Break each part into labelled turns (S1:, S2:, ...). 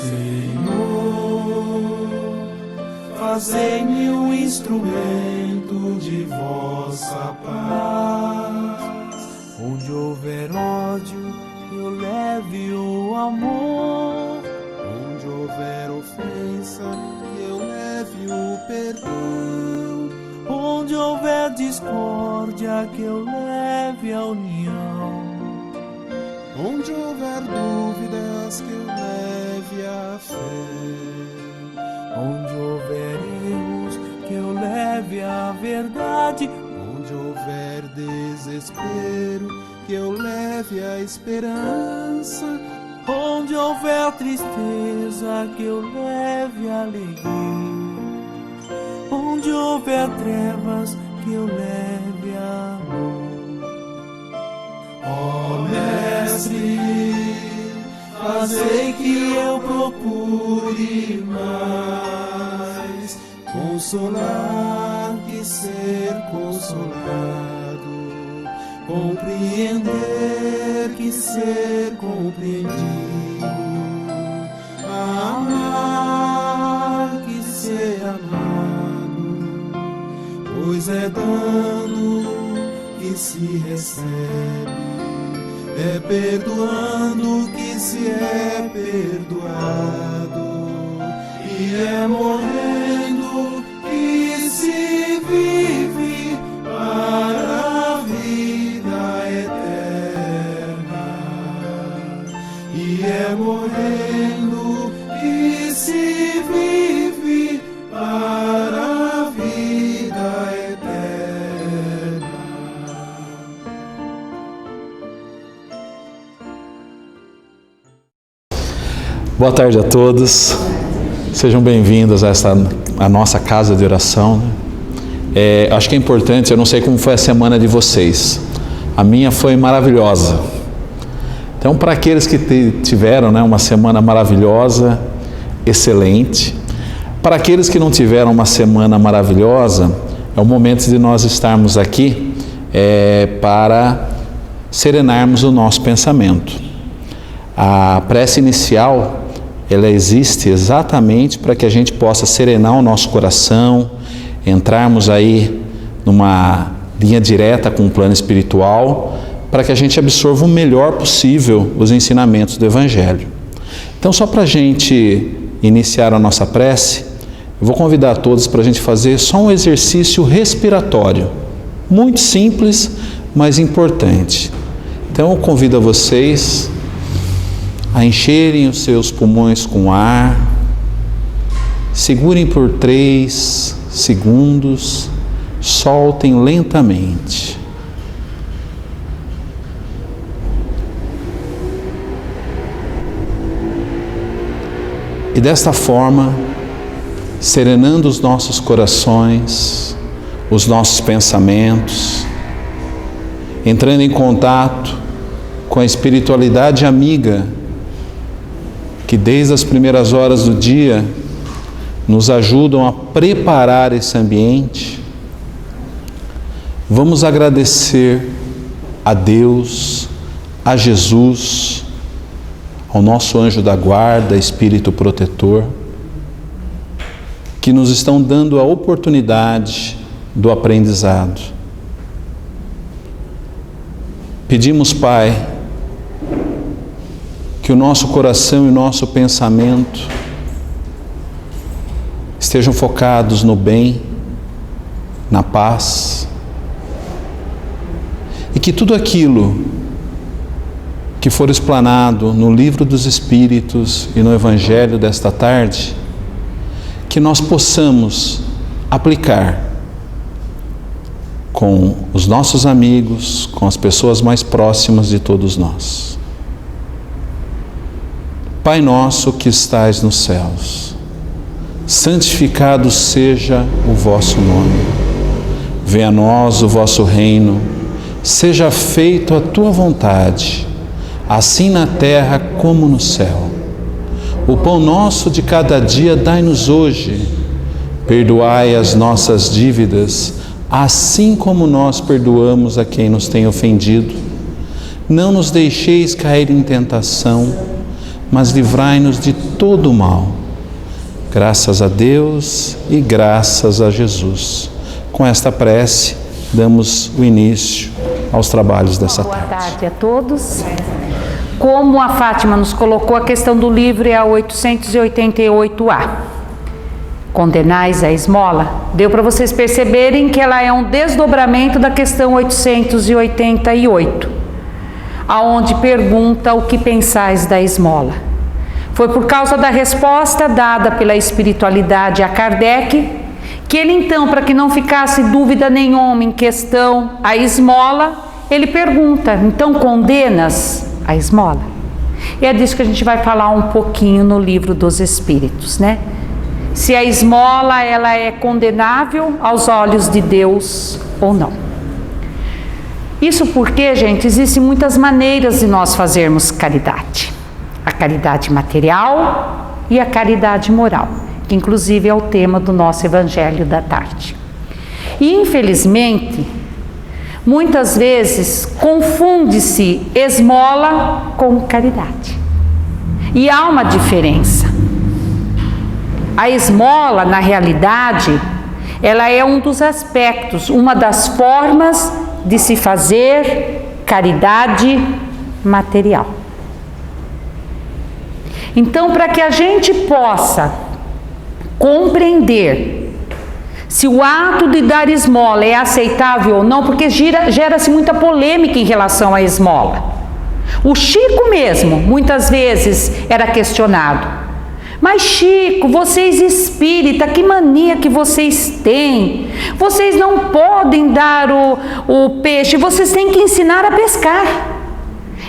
S1: Senhor, fazei-me um instrumento de vossa paz.
S2: Onde houver ódio, eu leve o amor.
S1: Onde houver ofensa, eu leve o perdão.
S2: Onde houver discórdia, que eu leve a união.
S1: Onde houver dúvidas, que eu leve a fé.
S2: Onde houver erros, que eu leve a verdade.
S1: Onde houver desespero, que eu leve a esperança.
S2: Onde houver tristeza, que eu leve a alegria. Onde houver trevas, que eu leve amor.
S1: Ó Mestre, fazei que eu procure mais consolar que ser consolado, compreender que ser compreendido, amar que ser amado, pois é dando que se recebe, é perdoando que se é perdoado, e é morrendo que se vive para a vida eterna, e é morrendo que se vive para a vida eterna.
S3: Boa tarde a todos, sejam bem-vindos a nossa casa de oração. Acho que é importante, eu não sei como foi a semana de vocês, a minha foi maravilhosa. Então, para aqueles que tiveram uma semana maravilhosa, excelente. Para aqueles que não tiveram uma semana maravilhosa, é o momento de nós estarmos aqui para serenarmos o nosso pensamento. A prece inicial, ela existe exatamente para que a gente possa serenar o nosso coração, entrarmos aí numa linha direta com o plano espiritual, para que a gente absorva o melhor possível os ensinamentos do Evangelho. Então, só para a gente iniciar a nossa prece, eu vou convidar a todos para a gente fazer só um exercício respiratório, muito simples, mas importante. Então, eu convido a vocês a encherem os seus pulmões com ar, segurem por 3 segundos, soltem lentamente. E desta forma, serenando os nossos corações, os nossos pensamentos, entrando em contato com a espiritualidade amiga, que desde as primeiras horas do dia nos ajudam a preparar esse ambiente, vamos agradecer a Deus, a Jesus, ao nosso anjo da guarda, Espírito protetor, que nos estão dando a oportunidade do aprendizado. Pedimos, Pai, que o nosso coração e o nosso pensamento estejam focados no bem, na paz, e que tudo aquilo que for explanado no Livro dos Espíritos e no Evangelho desta tarde, que nós possamos aplicar com os nossos amigos, com as pessoas mais próximas de todos nós. Pai nosso que estais nos céus, santificado seja o vosso nome. Venha a nós o vosso reino, seja feita a tua vontade, assim na terra como no céu. O pão nosso de cada dia dai-nos hoje. Perdoai as nossas dívidas, assim como nós perdoamos a quem nos tem ofendido. Não nos deixeis cair em tentação, mas livrai-nos de todo o mal. Graças a Deus e graças a Jesus. Com esta prece, damos o início aos trabalhos dessa tarde.
S4: Boa tarde a todos. Como a Fátima nos colocou, a questão do livro é a 888A. Condenais a esmola. Deu para vocês perceberem que ela é um desdobramento da questão 888, aonde pergunta o que pensais da esmola. Foi por causa da resposta dada pela espiritualidade a Kardec, que ele então, para que não ficasse dúvida nenhuma em questão a esmola, ele pergunta, então condenas a esmola? E é disso que a gente vai falar um pouquinho no Livro dos Espíritos, né? Se a esmola, ela é condenável aos olhos de Deus ou não. Isso porque, gente, existem muitas maneiras de nós fazermos caridade. A caridade material e a caridade moral, que inclusive é o tema do nosso Evangelho da tarde. E infelizmente, muitas vezes confunde-se esmola com caridade. E há uma diferença. A esmola, na realidade, ela é um dos aspectos, uma das formas de se fazer caridade material. Então, para que a gente possa compreender se o ato de dar esmola é aceitável ou não, porque gera-se muita polêmica em relação à esmola. O Chico mesmo, muitas vezes, era questionado. Mas Chico, vocês espírita, que mania que vocês têm? Vocês não podem dar o peixe, vocês têm que ensinar a pescar.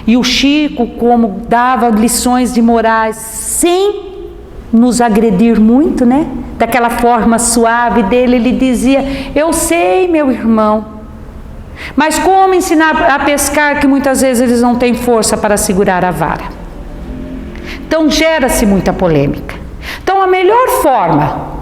S4: E o Chico, como dava lições de morais, sem nos agredir muito, né? Daquela forma suave dele, ele dizia, eu sei, meu irmão, mas como ensinar a pescar que muitas vezes eles não têm força para segurar a vara? Então gera-se muita polêmica. Então a melhor forma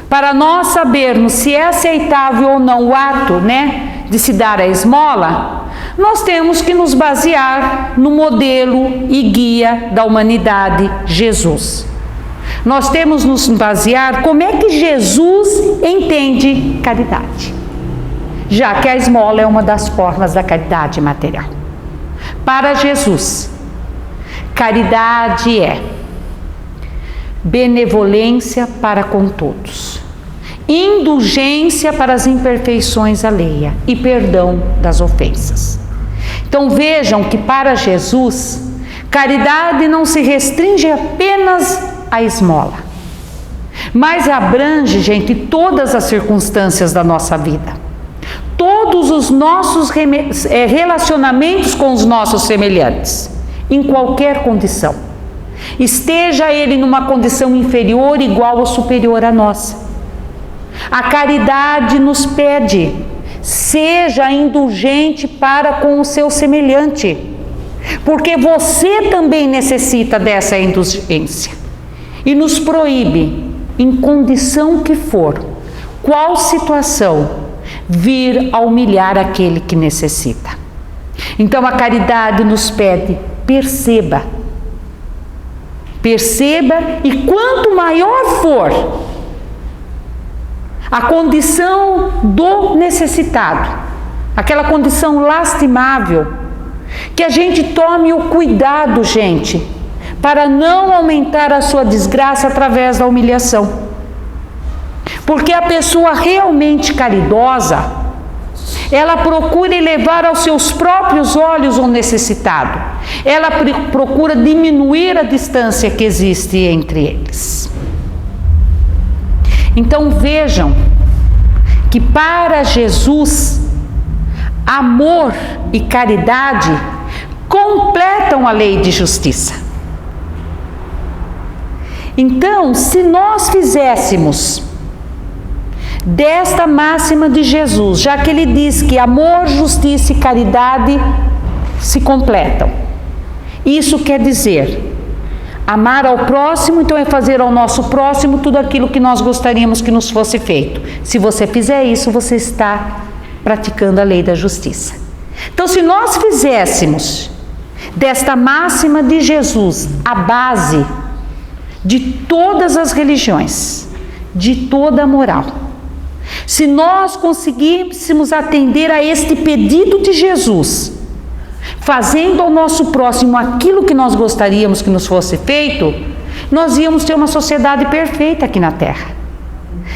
S4: para nós sabermos se é aceitável ou não o ato, né, de se dar a esmola, nós temos que nos basear no modelo e guia da humanidade, Jesus. Nós temos nos basear como é que Jesus entende caridade, já que a esmola é uma das formas da caridade material. Para Jesus, caridade é benevolência para com todos, indulgência para as imperfeições alheias e perdão das ofensas. Então vejam que para Jesus, caridade não se restringe apenas à esmola, mas abrange, gente, todas as circunstâncias da nossa vida, todos os nossos relacionamentos com os nossos semelhantes, em qualquer condição, esteja ele numa condição inferior, igual ou superior à nossa. A caridade nos pede, seja indulgente para com o seu semelhante, porque você também necessita dessa indulgência, e nos proíbe, em condição que for, qual situação, vir a humilhar aquele que necessita. Então a caridade nos pede, perceba, e quanto maior for a condição do necessitado, aquela condição lastimável, que a gente tome o cuidado, gente, para não aumentar a sua desgraça através da humilhação. Porque a pessoa realmente caridosa, ela procura elevar aos seus próprios olhos o necessitado. Ela procura diminuir a distância que existe entre eles. Então vejam que para Jesus, amor e caridade completam a lei de justiça. Então, se nós fizéssemos desta máxima de Jesus, já que ele diz que amor, justiça e caridade se completam, isso quer dizer amar ao próximo, então é fazer ao nosso próximo tudo aquilo que nós gostaríamos que nos fosse feito. Se você fizer isso, você está praticando a lei da justiça. Então, se nós fizéssemos desta máxima de Jesus, a base de todas as religiões, de toda a moral. Se nós conseguíssemos atender a este pedido de Jesus, fazendo ao nosso próximo aquilo que nós gostaríamos que nos fosse feito, nós íamos ter uma sociedade perfeita aqui na Terra.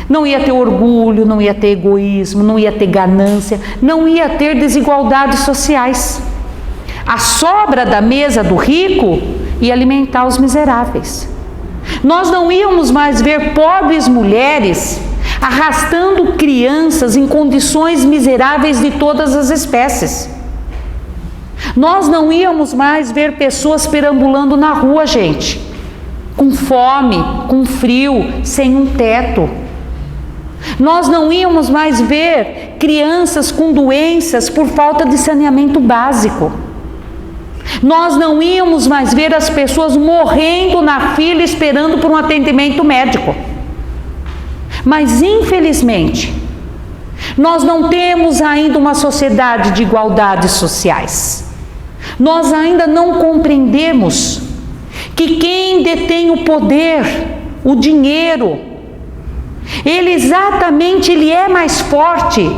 S4: Não ia ter orgulho, não ia ter egoísmo, não ia ter ganância, não ia ter desigualdades sociais. A sobra da mesa do rico ia alimentar os miseráveis. Nós não íamos mais ver pobres mulheres arrastando crianças em condições miseráveis de todas as espécies. Nós não íamos mais ver pessoas perambulando na rua, gente, com fome, com frio, sem um teto. Nós não íamos mais ver crianças com doenças por falta de saneamento básico. Nós não íamos mais ver as pessoas morrendo na fila esperando por um atendimento médico. Mas, infelizmente, nós não temos ainda uma sociedade de igualdades sociais. Nós ainda não compreendemos que quem detém o poder, o dinheiro, ele é mais forte,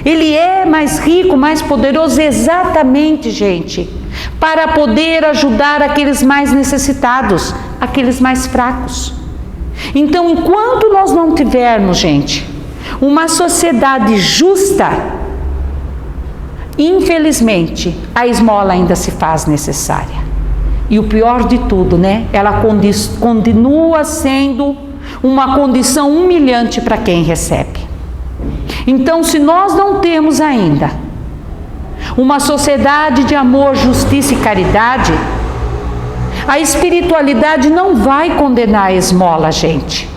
S4: ele é mais rico, mais poderoso, exatamente, gente, para poder ajudar aqueles mais necessitados, aqueles mais fracos. Então, enquanto nós não tivermos, gente, uma sociedade justa, infelizmente, a esmola ainda se faz necessária. E o pior de tudo, né? Ela continua sendo uma condição humilhante para quem recebe. Então, se nós não temos ainda uma sociedade de amor, justiça e caridade, a espiritualidade não vai condenar a esmola, gente,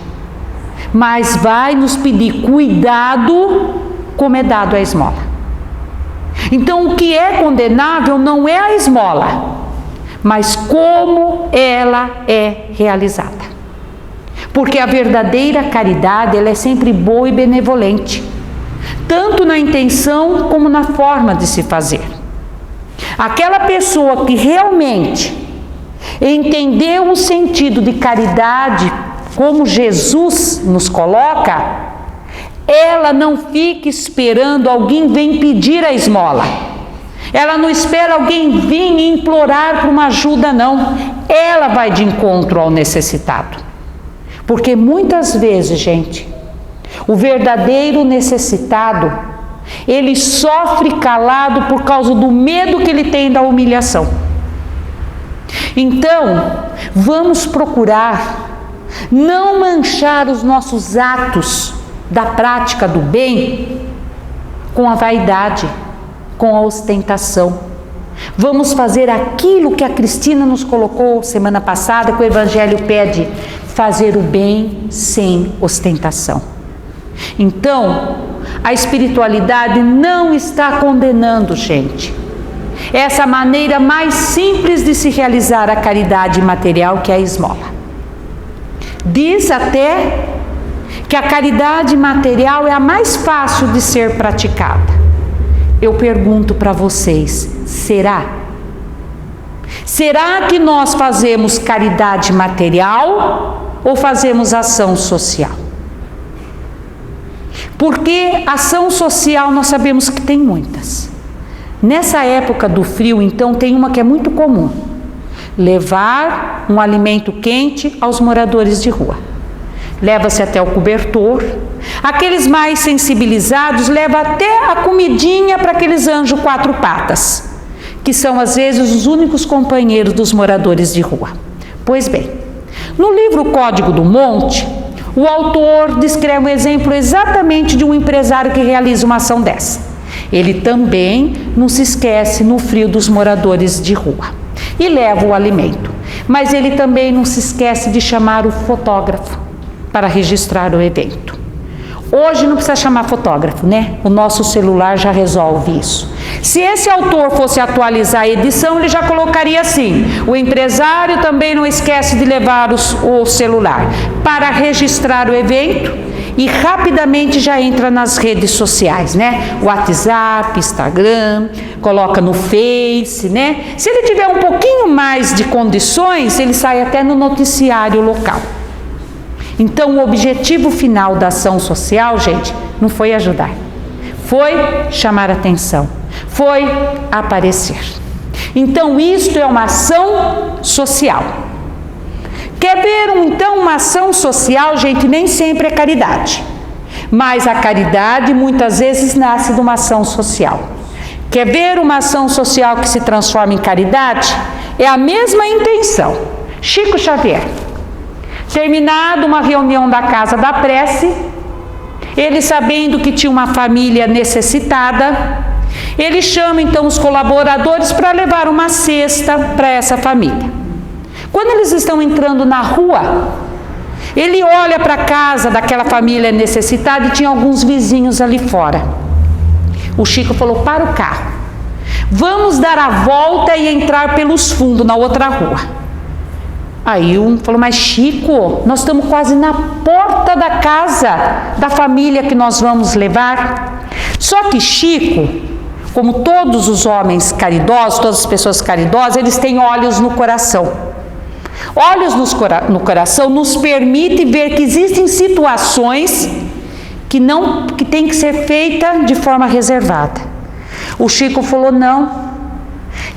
S4: mas vai nos pedir cuidado como é dado a esmola. Então, o que é condenável não é a esmola, mas como ela é realizada. Porque a verdadeira caridade, ela é sempre boa e benevolente, tanto na intenção como na forma de se fazer. Aquela pessoa que realmente entendeu o sentido de caridade, como Jesus nos coloca, ela não fica esperando alguém vir pedir a esmola. Ela não espera alguém vir implorar por uma ajuda, não. Ela vai de encontro ao necessitado. Porque muitas vezes, gente, o verdadeiro necessitado, ele sofre calado por causa do medo que ele tem da humilhação. Então, vamos procurar não manchar os nossos atos da prática do bem com a vaidade, com a ostentação. Vamos fazer aquilo que a Cristina nos colocou semana passada, que o Evangelho pede: fazer o bem sem ostentação. Então, a espiritualidade não está condenando, gente, essa maneira mais simples de se realizar a caridade material, que é a esmola. Diz até que a caridade material é a mais fácil de ser praticada. Eu pergunto para vocês, será? Será que nós fazemos caridade material ou fazemos ação social? Porque ação social nós sabemos que tem muitas. Nessa época do frio, então, tem uma que é muito comum: levar um alimento quente aos moradores de rua. Leva-se até o cobertor. Aqueles mais sensibilizados levam até a comidinha para aqueles anjos quatro patas, que são às vezes os únicos companheiros dos moradores de rua. Pois bem, no livro Código do Monte, o autor descreve um exemplo exatamente de um empresário que realiza uma ação dessa. Ele também não se esquece no frio dos moradores de rua e leva o alimento, mas ele também não se esquece de chamar o fotógrafo para registrar o evento. Hoje não precisa chamar fotógrafo, né? O nosso celular já resolve isso. Se esse autor fosse atualizar a edição, ele já colocaria assim: o empresário também não esquece de levar o celular para registrar o evento e rapidamente já entra nas redes sociais, né? WhatsApp, Instagram, coloca no Face, né? Se ele tiver um pouquinho mais de condições, ele sai até no noticiário local. Então, o objetivo final da ação social, gente, não foi ajudar, foi chamar atenção, foi aparecer. Então, isto é uma ação social. Quer ver, então, uma ação social, gente, nem sempre é caridade. Mas a caridade, muitas vezes, nasce de uma ação social. Quer ver uma ação social que se transforma em caridade? É a mesma intenção. Chico Xavier, terminado uma reunião da Casa da Prece, ele sabendo que tinha uma família necessitada, ele chama então os colaboradores para levar uma cesta para essa família. Quando eles estão entrando na rua, ele olha para a casa daquela família necessitada e tinha alguns vizinhos ali fora. O Chico falou: para o carro, vamos dar a volta e entrar pelos fundos na outra rua. Aí um falou: mas Chico, nós estamos quase na porta da casa da família que nós vamos levar. Só que Chico, como todos os homens caridosos, todas as pessoas caridosas, eles têm olhos no coração. Olhos no coração nos permite ver que existem situações que tem que ser feita de forma reservada. O Chico falou: não,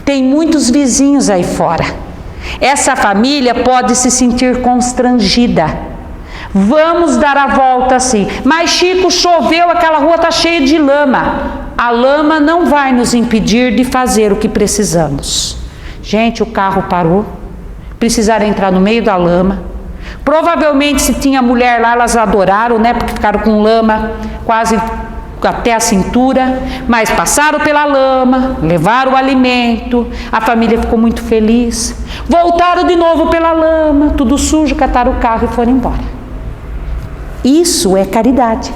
S4: tem muitos vizinhos aí fora. Essa família pode se sentir constrangida. Vamos dar a volta assim. Mas Chico, choveu, aquela rua está cheia de lama. A lama não vai nos impedir de fazer o que precisamos. Gente, o carro parou. Precisaram entrar no meio da lama. Provavelmente, se tinha mulher lá, elas adoraram, né? Porque ficaram com lama quase até a cintura. Mas passaram pela lama, levaram o alimento. A família ficou muito feliz. Voltaram de novo pela lama, tudo sujo, cataram o carro e foram embora. Isso é caridade.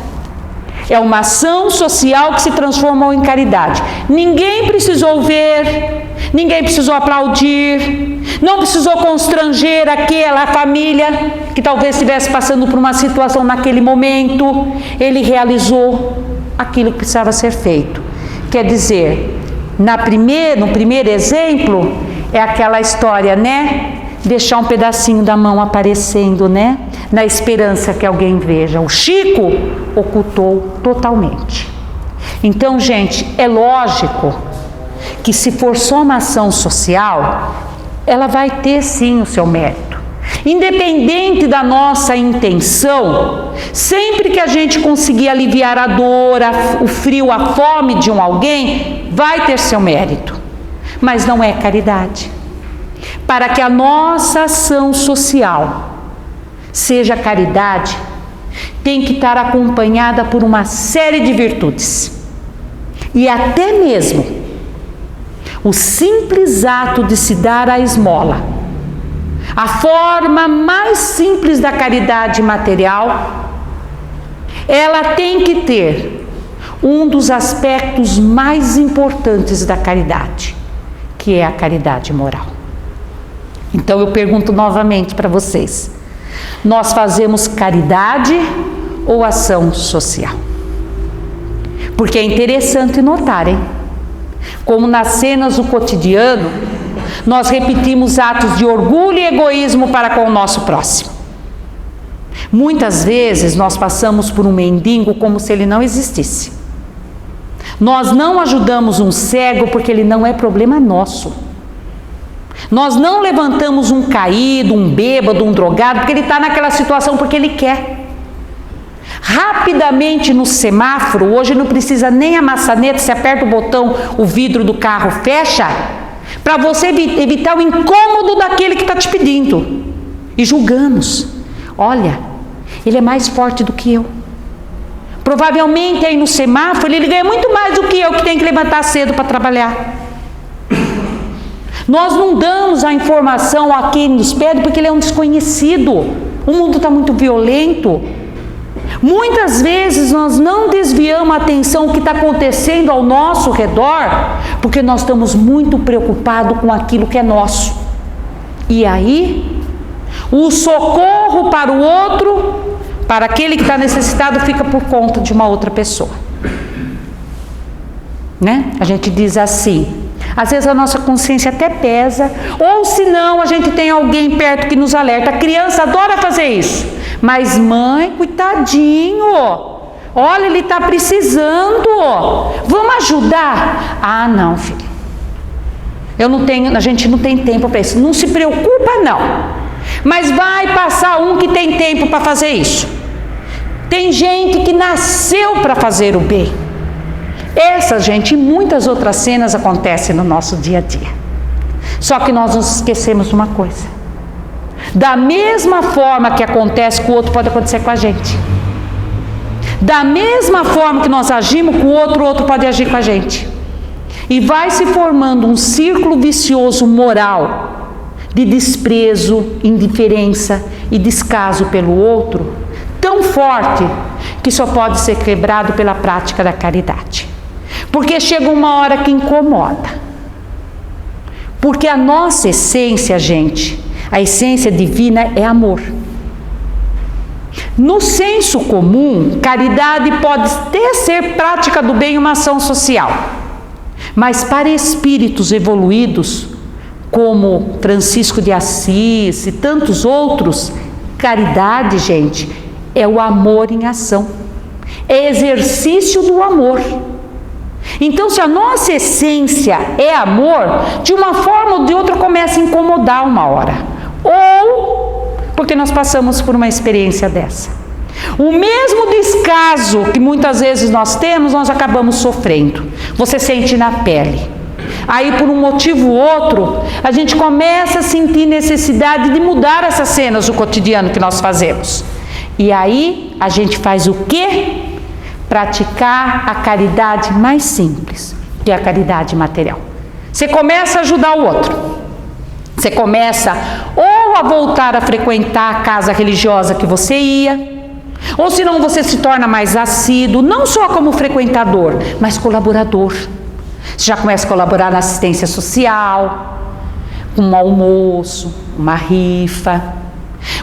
S4: É uma ação social que se transformou em caridade. Ninguém precisou ver, ninguém precisou aplaudir, não precisou constranger aquela família que talvez estivesse passando por uma situação naquele momento. Ele realizou aquilo que precisava ser feito. Quer dizer, no primeiro exemplo, é aquela história, né? Deixar um pedacinho da mão aparecendo, né? Na esperança que alguém veja. O Chico ocultou totalmente. Então, gente, é lógico que se for só uma ação social, ela vai ter sim o seu mérito. Independente da nossa intenção, sempre que a gente conseguir aliviar a dor, o frio, a fome de alguém, vai ter seu mérito. Mas não é caridade. Para que a nossa ação social seja caridade, tem que estar acompanhada por uma série de virtudes. E até mesmo o simples ato de se dar a esmola, a forma mais simples da caridade material, ela tem que ter um dos aspectos mais importantes da caridade, que é a caridade moral. Então eu pergunto novamente para vocês: nós fazemos caridade ou ação social? Porque é interessante notar, hein? Como nas cenas do cotidiano, nós repetimos atos de orgulho e egoísmo para com o nosso próximo. Muitas vezes nós passamos por um mendigo como se ele não existisse. Nós não ajudamos um cego porque ele não é problema nosso. Nós não levantamos um caído, um bêbado, um drogado, porque ele está naquela situação porque ele quer. Rapidamente no semáforo, hoje não precisa nem a maçaneta, você aperta o botão, o vidro do carro fecha, para você evitar o incômodo daquele que está te pedindo. E julgamos: olha, ele é mais forte do que eu. Provavelmente aí no semáforo ele ganha muito mais do que eu, que tenho que levantar cedo para trabalhar. Nós não damos a informação a quem nos pede porque ele é um desconhecido. O mundo está muito violento. Muitas vezes nós não desviamos a atenção do que está acontecendo ao nosso redor porque nós estamos muito preocupados com aquilo que é nosso. E aí, o socorro para o outro para aquele que está necessitado fica por conta de uma outra pessoa. Né? A gente diz assim, às vezes a nossa consciência até pesa, ou se não, a gente tem alguém perto que nos alerta. A criança adora fazer isso, mas mãe, coitadinho, olha, ele está precisando, vamos ajudar? Ah, não, filho, a gente não tem tempo para isso. Não se preocupa não, mas vai passar um que tem tempo para fazer isso. Tem gente que nasceu para fazer o bem. Essa, gente, e muitas outras cenas acontecem no nosso dia a dia. Só que nós nos esquecemos de uma coisa: da mesma forma que acontece com o outro, pode acontecer com a gente. Da mesma forma que nós agimos com o outro pode agir com a gente. E vai se formando um círculo vicioso moral de desprezo, indiferença e descaso pelo outro, tão forte que só pode ser quebrado pela prática da caridade. Porque chega uma hora que incomoda. Porque a nossa essência, gente, a essência divina é amor. No senso comum, caridade pode até ser prática do bem, uma ação social. Mas para espíritos evoluídos, como Francisco de Assis e tantos outros, caridade, gente, é o amor em ação. É exercício do amor. Então, se a nossa essência é amor, de uma forma ou de outra começa a incomodar uma hora. Ou porque nós passamos por uma experiência dessa. O mesmo descaso que muitas vezes nós temos, nós acabamos sofrendo. Você sente na pele. Aí, por um motivo ou outro, a gente começa a sentir necessidade de mudar essas cenas do cotidiano que nós fazemos. E aí, a gente faz o quê? Praticar a caridade mais simples, que é a caridade material. Você começa a ajudar o outro. Você começa ou a voltar a frequentar a casa religiosa que você ia, ou senão você se torna mais assíduo, não só como frequentador, mas colaborador. Você já começa a colaborar na assistência social, com um almoço, uma rifa.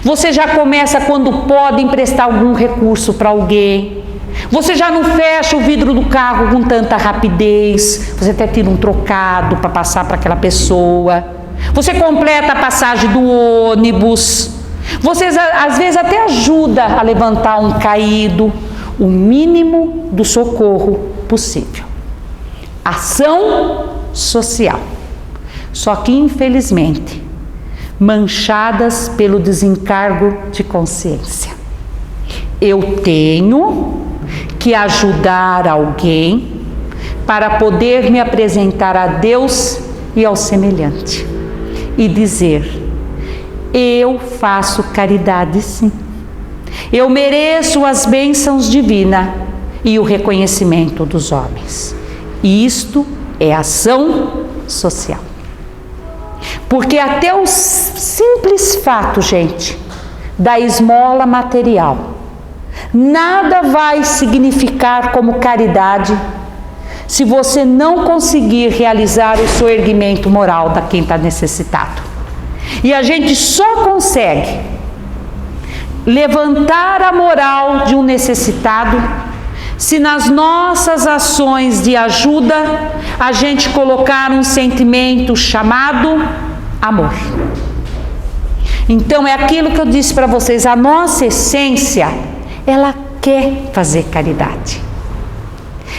S4: Você já começa, quando pode, emprestar algum recurso para alguém. Você já não fecha o vidro do carro com tanta rapidez. Você até tira um trocado para passar para aquela pessoa. Você completa a passagem do ônibus. Você às vezes até ajuda a levantar um caído. O mínimo do socorro possível. Ação social. Só que, infelizmente, manchadas pelo desencargo de consciência. Eu tenho que ajudar alguém para poder me apresentar a Deus e ao semelhante e dizer: eu faço caridade sim, eu mereço as bênçãos divinas e o reconhecimento dos homens. Isto é ação social. Porque até o simples fato, gente, da esmola material, nada vai significar como caridade se você não conseguir realizar o seu erguimento moral da quem está necessitado. E a gente só consegue levantar a moral de um necessitado se nas nossas ações de ajuda a gente colocar um sentimento chamado amor. Então é aquilo que eu disse para vocês, a nossa essência, ela quer fazer caridade.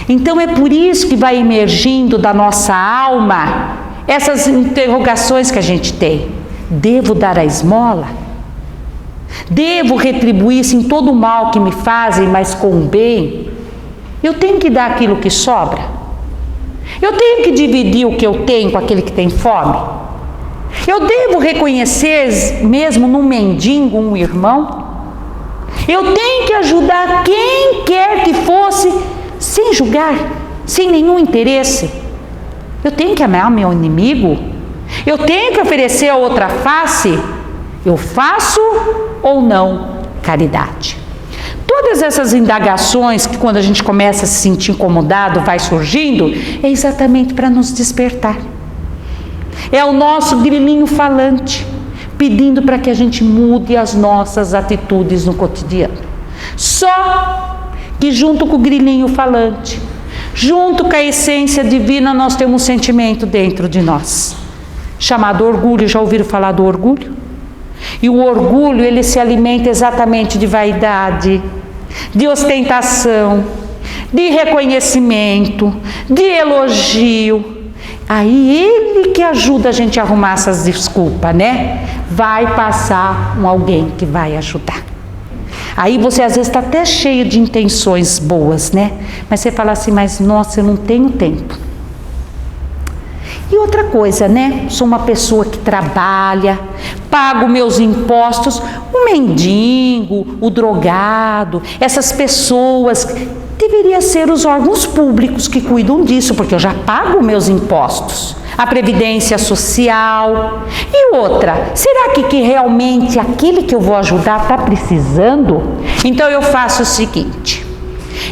S4: Então é por isso que vai emergindo da nossa alma essas interrogações que a gente tem. Devo dar a esmola? Devo retribuir sim todo o mal que me fazem, mas com o bem? Eu tenho que dar aquilo que sobra? Eu tenho que dividir o que eu tenho com aquele que tem fome? Eu devo reconhecer mesmo num mendigo um irmão? Eu tenho que ajudar quem quer que fosse, sem julgar, sem nenhum interesse? Eu tenho que amar meu inimigo? Eu tenho que oferecer a outra face? Eu faço ou não caridade? Todas essas indagações que quando a gente começa a se sentir incomodado, vai surgindo, é exatamente para nos despertar. É o nosso grilinho falante, pedindo para que a gente mude as nossas atitudes no cotidiano. Só que junto com o grilinho falante, junto com a essência divina, nós temos um sentimento dentro de nós, chamado orgulho. Já ouviram falar do orgulho? E o orgulho, ele se alimenta exatamente de vaidade, de ostentação, de reconhecimento, de elogio. Aí ele que ajuda a gente a arrumar essas desculpas, né? Vai passar alguém que vai ajudar. Aí você às vezes está até cheio de intenções boas, né? Mas você fala assim, mas nossa, eu não tenho tempo. E outra coisa, né? Sou uma pessoa que trabalha, pago meus impostos. O mendigo, o drogado, essas pessoas deveria ser os órgãos públicos que cuidam disso, porque eu já pago meus impostos, a previdência social. E outra, será que realmente aquele que eu vou ajudar está precisando? Então eu faço o seguinte,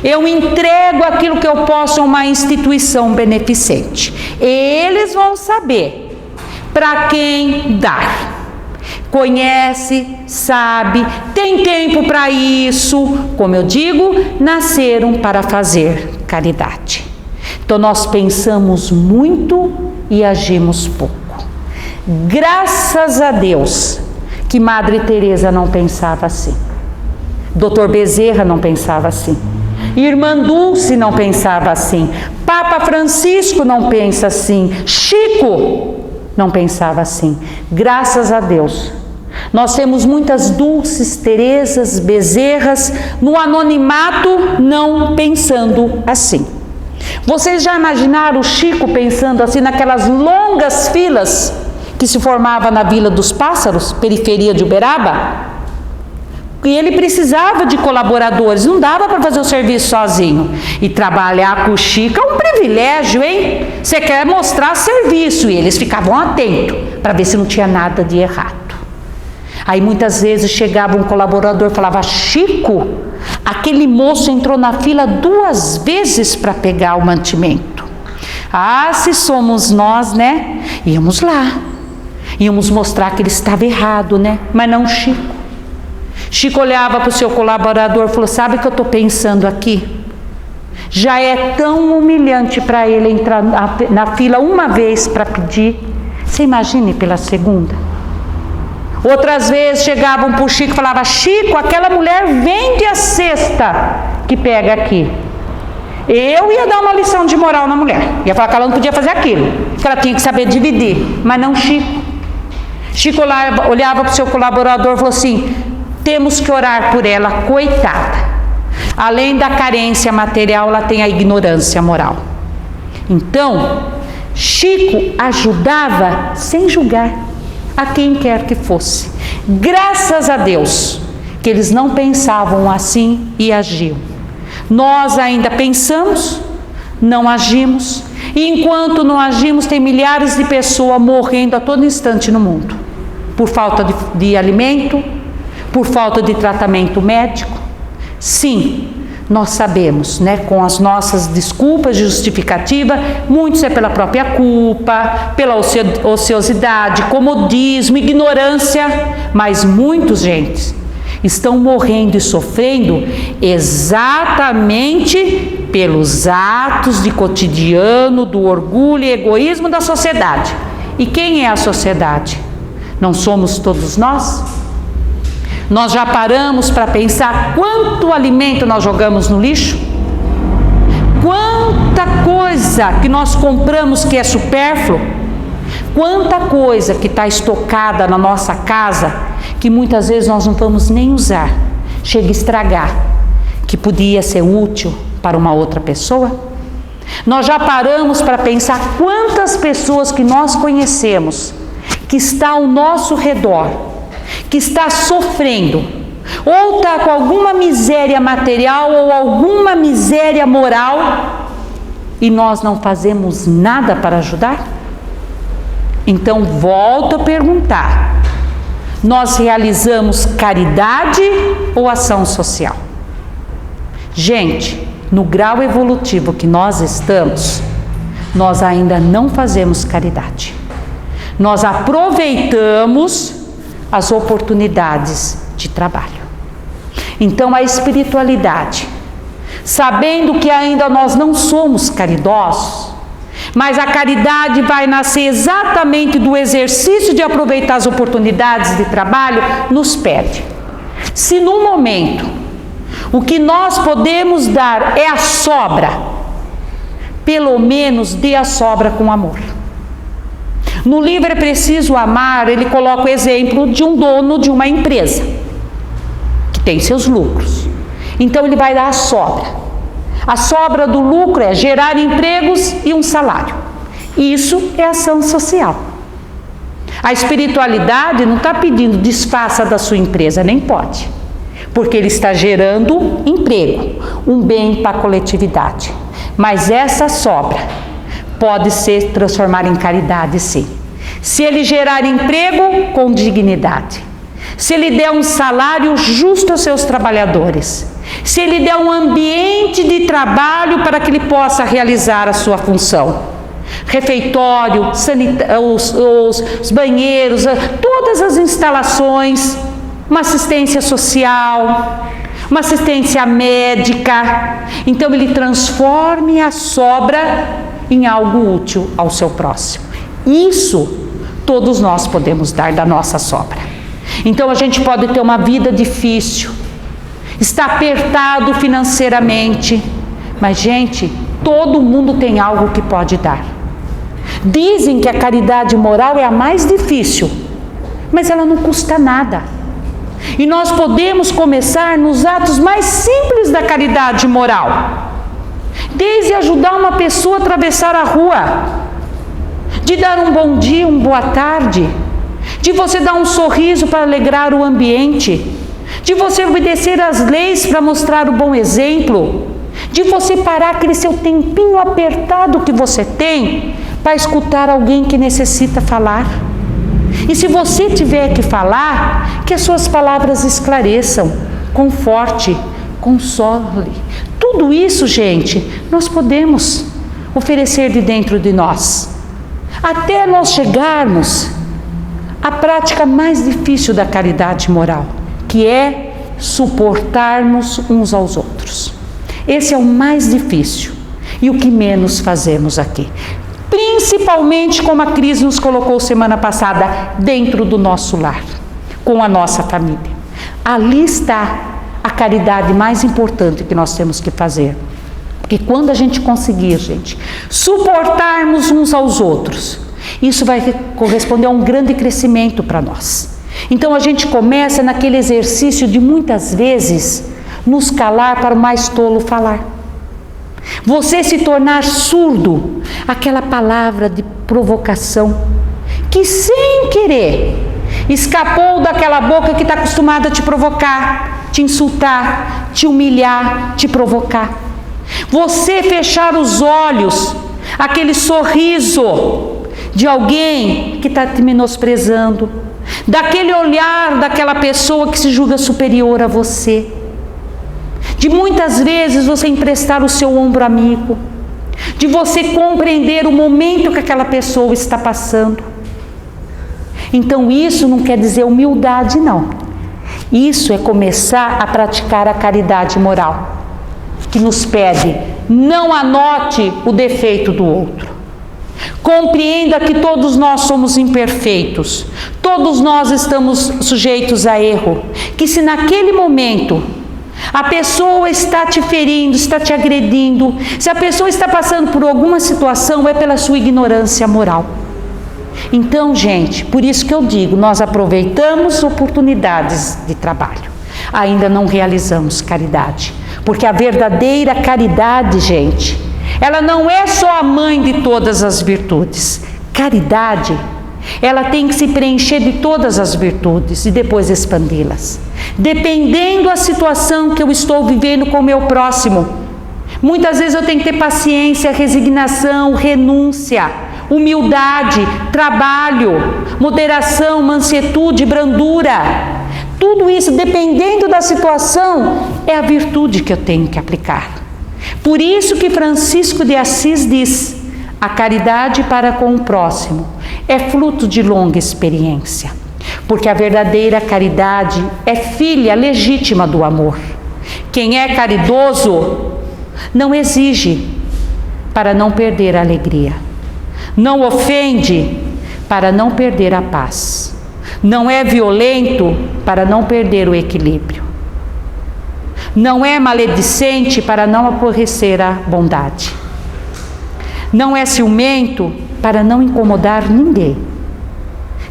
S4: eu entrego aquilo que eu posso a uma instituição beneficente. Eles vão saber para quem dar. Conhece, sabe, tem tempo para isso. Como eu digo, nasceram para fazer caridade. Então nós pensamos muito e agimos pouco. Graças a Deus que Madre Teresa não pensava assim. Dr. Bezerra não pensava assim. Irmã Dulce não pensava assim. Papa Francisco não pensa assim. Chico não pensava assim. Graças a Deus. Nós temos muitas Dulces, Teresas, Bezerras no anonimato não pensando assim. Vocês já imaginaram o Chico pensando assim naquelas longas filas que se formava na Vila dos Pássaros, periferia de Uberaba? E ele precisava de colaboradores, não dava para fazer o serviço sozinho. E trabalhar com o Chico é um privilégio, hein? Você quer mostrar serviço, e eles ficavam atentos para ver se não tinha nada de errado. Aí muitas vezes chegava um colaborador e falava, Chico, aquele moço entrou na fila 2 vezes para pegar o mantimento. Ah, se somos nós, né? Íamos lá, íamos mostrar que ele estava errado, né? Mas não Chico. Chico olhava para o seu colaborador e falou, sabe o que eu estou pensando aqui? Já é tão humilhante para ele entrar na fila uma vez para pedir. Você imagine pela segunda? Outras vezes chegavam para o Chico e falavam, Chico, aquela mulher vende a cesta que pega aqui. Eu ia dar uma lição de moral na mulher. Ia falar que ela não podia fazer aquilo, que ela tinha que saber dividir. Mas não Chico. Chico olhava para o seu colaborador e falou assim, temos que orar por ela, coitada. Além da carência material, ela tem a ignorância moral. Então, Chico ajudava sem julgar a quem quer que fosse. Graças a Deus que eles não pensavam assim e agiam. Nós ainda pensamos, não agimos, e enquanto não agimos, tem milhares de pessoas morrendo a todo instante no mundo, por falta de alimento, por falta de tratamento médico. Sim, nós sabemos, né, com as nossas desculpas de justificativa, muitos é pela própria culpa, pela ociosidade, comodismo, ignorância, mas muitos, gente, estão morrendo e sofrendo exatamente pelos atos de cotidiano do orgulho e egoísmo da sociedade. E quem é a sociedade? Não somos todos nós? Nós já paramos para pensar quanto alimento nós jogamos no lixo? Quanta coisa que nós compramos que é supérfluo? Quanta coisa que está estocada na nossa casa que muitas vezes nós não vamos nem usar, chega a estragar, que podia ser útil para uma outra pessoa? Nós já paramos para pensar quantas pessoas que nós conhecemos, que está ao nosso redor, que está sofrendo, ou está com alguma miséria material ou alguma miséria moral, e nós não fazemos nada para ajudar? Então volto a perguntar, nós realizamos caridade ou ação social? Gente, no grau evolutivo que nós estamos, nós ainda não fazemos caridade. Nós aproveitamos as oportunidades de trabalho. Então a espiritualidade, sabendo que ainda nós não somos caridosos, mas a caridade vai nascer exatamente do exercício de aproveitar as oportunidades de trabalho, nos pede. Se num momento o que nós podemos dar é a sobra, pelo menos dê a sobra com amor. No livro É Preciso Amar, ele coloca o exemplo de um dono de uma empresa, que tem seus lucros. Então ele vai dar a sobra. A sobra do lucro é gerar empregos e um salário. Isso é ação social. A espiritualidade não está pedindo desfaça da sua empresa, nem pode. Porque ele está gerando emprego, um bem para a coletividade. Mas essa sobra pode ser transformada em caridade, sim. Se ele gerar emprego com dignidade, se ele der um salário justo aos seus trabalhadores, se ele der um ambiente de trabalho para que ele possa realizar a sua função, refeitório, os banheiros, todas as instalações, uma assistência social, uma assistência médica. Então ele transforme a sobra em algo útil ao seu próximo. Isso todos nós podemos dar da nossa sobra. Então a gente pode ter uma vida difícil, está apertado financeiramente, mas gente, todo mundo tem algo que pode dar. Dizem que a caridade moral é a mais difícil, mas ela não custa nada. E nós podemos começar nos atos mais simples da caridade moral. Desde ajudar uma pessoa a atravessar a rua, de dar um bom dia, uma boa tarde, de você dar um sorriso para alegrar o ambiente, de você obedecer às leis para mostrar o bom exemplo, de você parar aquele seu tempinho apertado que você tem para escutar alguém que necessita falar. E se você tiver que falar, que as suas palavras esclareçam, conforte, console. Tudo isso, gente, nós podemos oferecer de dentro de nós, até nós chegarmos à prática mais difícil da caridade moral, que é suportarmos uns aos outros. Esse é o mais difícil e o que menos fazemos aqui. Principalmente como a Cris nos colocou semana passada, dentro do nosso lar, com a nossa família. Ali está a caridade mais importante que nós temos que fazer. Porque quando a gente conseguir, gente, suportarmos uns aos outros, isso vai corresponder a um grande crescimento para nós. Então a gente começa naquele exercício de muitas vezes nos calar para o mais tolo falar. Você se tornar surdo àquela palavra de provocação que sem querer escapou daquela boca que está acostumada a te provocar, te insultar, te humilhar, te provocar. Você fechar os olhos, aquele sorriso de alguém que está te menosprezando, daquele olhar daquela pessoa que se julga superior a você. De muitas vezes você emprestar o seu ombro amigo, de você compreender o momento que aquela pessoa está passando. Então isso não quer dizer humildade, não. Isso é começar a praticar a caridade moral, que nos pede: não anote o defeito do outro. Compreenda que todos nós somos imperfeitos, todos nós estamos sujeitos a erro, que se naquele momento a pessoa está te ferindo, está te agredindo, se a pessoa está passando por alguma situação, é pela sua ignorância moral. Então, gente, por isso que eu digo, nós aproveitamos oportunidades de trabalho, ainda não realizamos caridade, porque a verdadeira caridade, gente, ela não é só a mãe de todas as virtudes. Caridade, ela tem que se preencher de todas as virtudes e depois expandi-las, dependendo da situação que eu estou vivendo com o meu próximo. Muitas vezes eu tenho que ter paciência, resignação, renúncia, humildade, trabalho, moderação, mansuetude, brandura. Tudo isso, dependendo da situação, é a virtude que eu tenho que aplicar. Por isso que Francisco de Assis diz: a caridade para com o próximo é fruto de longa experiência. porque a verdadeira caridade é filha legítima do amor. Quem é caridoso não exige para não perder a alegria, não ofende para não perder a paz, não é violento para não perder o equilíbrio, não é maledicente para não aborrecer a bondade, não é ciumento para não incomodar ninguém.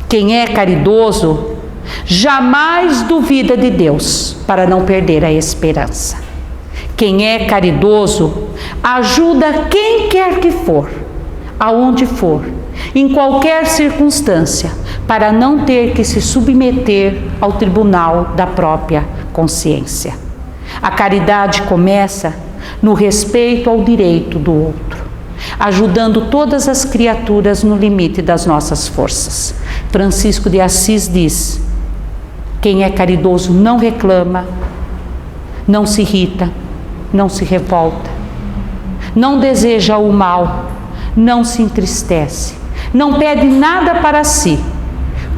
S4: Quem é caridoso jamais duvida de Deus para não perder a esperança. Quem é caridoso ajuda quem quer que for, aonde for, em qualquer circunstância, para não ter que se submeter ao tribunal da própria consciência. A caridade começa no respeito ao direito do outro, ajudando todas as criaturas no limite das nossas forças. Francisco de Assis diz: quem é caridoso não reclama, não se irrita, não se revolta, não deseja o mal, não se entristece, não pede nada para si,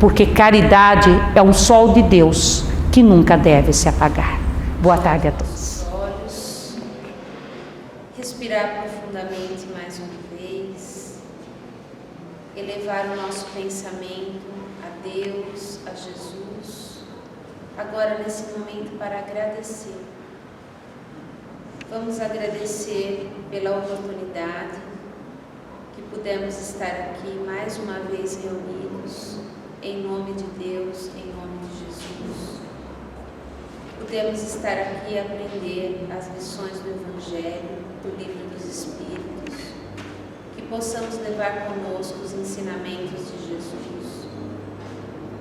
S4: porque caridade é um sol de Deus que nunca deve se apagar. Boa tarde a todos.
S5: Olhos, respirar profundamente mais uma vez, elevar o nosso pensamento a Deus, a Jesus, agora nesse momento para agradecer. Vamos agradecer pela oportunidade que pudemos estar aqui mais uma vez reunidos, em nome de Deus, em nome de Jesus. Pudemos estar aqui e aprender as lições do Evangelho, do Livro dos Espíritos, que possamos levar conosco os ensinamentos de Jesus,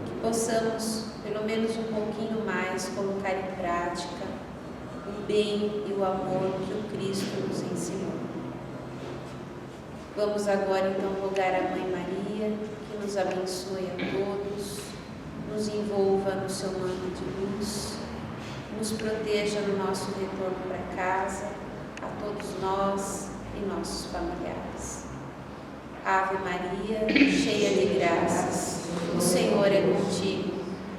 S5: que possamos, pelo menos um pouquinho mais, colocar em prática o bem e o amor que o Cristo nos ensinou. Vamos agora então rogar a Mãe Maria que nos abençoe a todos, nos envolva no seu manto de luz, nos proteja no nosso retorno para casa, a todos nós e nossos familiares. Ave Maria, cheia de graças, o Senhor é contigo.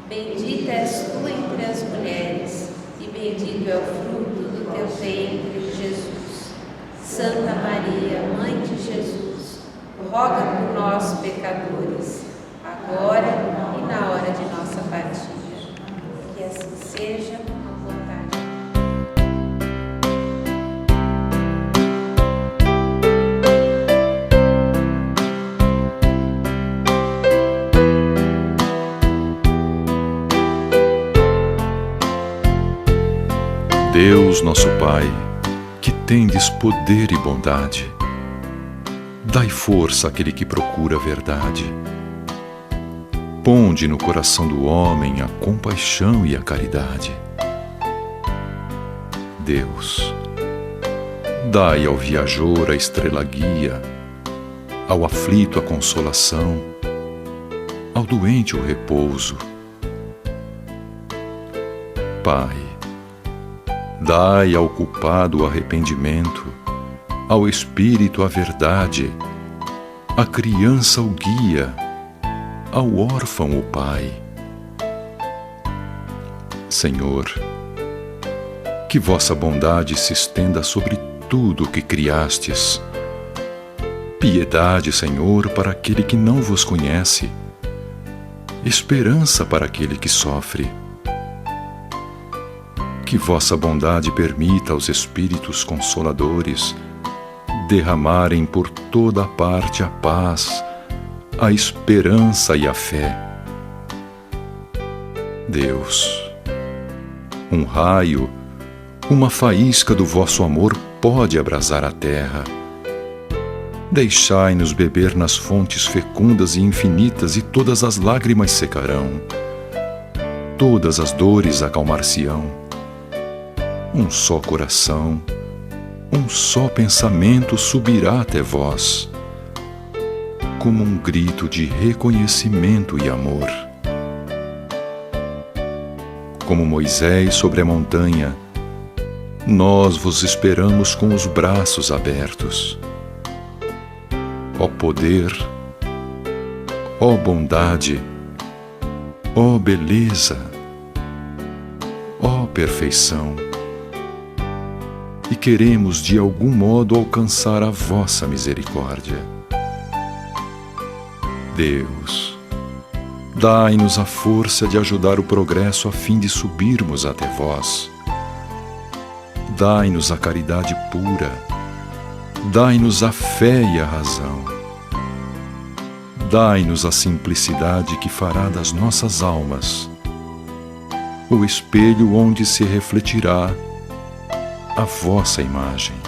S5: Bendita és tu entre as mulheres, e bendito é o fruto do teu ventre, Jesus. Santa Maria, Mãe de Jesus, roga por nós, pecadores, agora e na hora de nossa partida. Que assim seja, com vontade.
S6: Deus, nosso Pai, que tendes poder e bondade, dai força àquele que procura a verdade. Ponde no coração do homem a compaixão e a caridade. Deus, dai ao viajor a estrela guia, ao aflito a consolação, ao doente o repouso. Pai, dai ao culpado o arrependimento, ao espírito a verdade, à criança o guia, ao órfão o pai. Senhor, que vossa bondade se estenda sobre tudo o que criastes. Piedade, Senhor, para aquele que não vos conhece, esperança para aquele que sofre. Que vossa bondade permita aos Espíritos Consoladores derramarem por toda a parte a paz, a esperança e a fé. Deus, um raio, uma faísca do vosso amor pode abrasar a terra. Deixai-nos beber nas fontes fecundas e infinitas, e todas as lágrimas secarão, todas as dores acalmar-se-ão. Um só coração, um só pensamento subirá até vós, como um grito de reconhecimento e amor. Como Moisés sobre a montanha, nós vos esperamos com os braços abertos. Ó poder, ó bondade, Ó beleza, ó perfeição, e queremos de algum modo alcançar a vossa misericórdia. Deus, dai-nos a força de ajudar o progresso a fim de subirmos até vós. Dai-nos a caridade pura, dai-nos a fé e a razão. Dai-nos a simplicidade que fará das nossas almas o espelho onde se refletirá a vossa imagem.